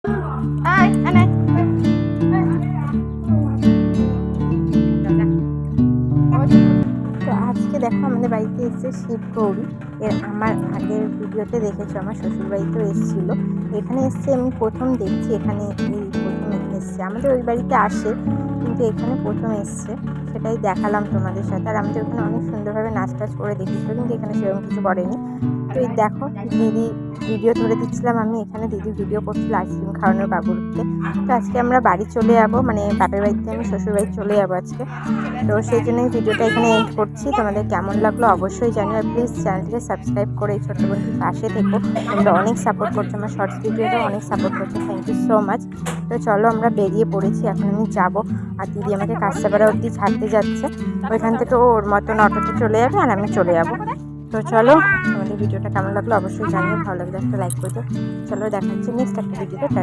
তো আজকে দেখো আমাদের বাড়িতে এসেছে শিব গৌরী। আমার আগের ভিডিওতে দেখেছো আমার শ্বশুর বাড়িতেও এসেছিল। এখানে এসছে আমি প্রথম দেখছি, এখানে এই প্রথম এসছে। আমাদের ওই বাড়িতে আসে কিন্তু এখানে প্রথম এসছে, সেটাই দেখালাম তোমাদের সাথে। আর আমাদের ওখানে অনেক সুন্দরভাবে নাচ টাচ করে দেখিয়েছিল, কিন্তু এখানে সেরকম কিছু করেনি। তো এই দেখো দিদি ভিডিও ধরে দিচ্ছিলাম আমি, এখানে দিদি ভিডিও করছিল আইসক্রিম খাওয়ানোর বাবুরকে। তো আজকে আমরা বাড়ি চলে যাবো, মানে বাপের বাড়িতে আমি শ্বশুর বাড়ি চলে যাবো আজকে। তো সেই জন্যই ভিডিওটা এখানে এন্ড করছি। তোমাদের কেমন লাগলো অবশ্যই জানিও। আর প্লিজ চ্যানেলটিকে সাবস্ক্রাইব করে এই ছোট্ট বোনটির পাশে থেকো। তোমরা অনেক সাপোর্ট করছো, আমার শর্টস ভিডিওটা অনেক সাপোর্ট করছো, থ্যাংক ইউ সো মাচ। তো চলো আমরা বেরিয়ে পড়েছি, এখন আমি যাবো। আর দিদি আমাকে কাস্তাপাড়া অবধি ছাড়তে যাচ্ছে, ওইখান থেকে ওর মতন অটোতে চলে যাবে আর আমি চলে যাবো। তো চলো, তোমাদের ভিডিওটা কেমন লাগলো অবশ্যই জানিও, ভালো লাগলে একটা লাইক করে দাও। চলো দেখা হচ্ছে নেক্সট একটা ভিডিওতে। টাটা।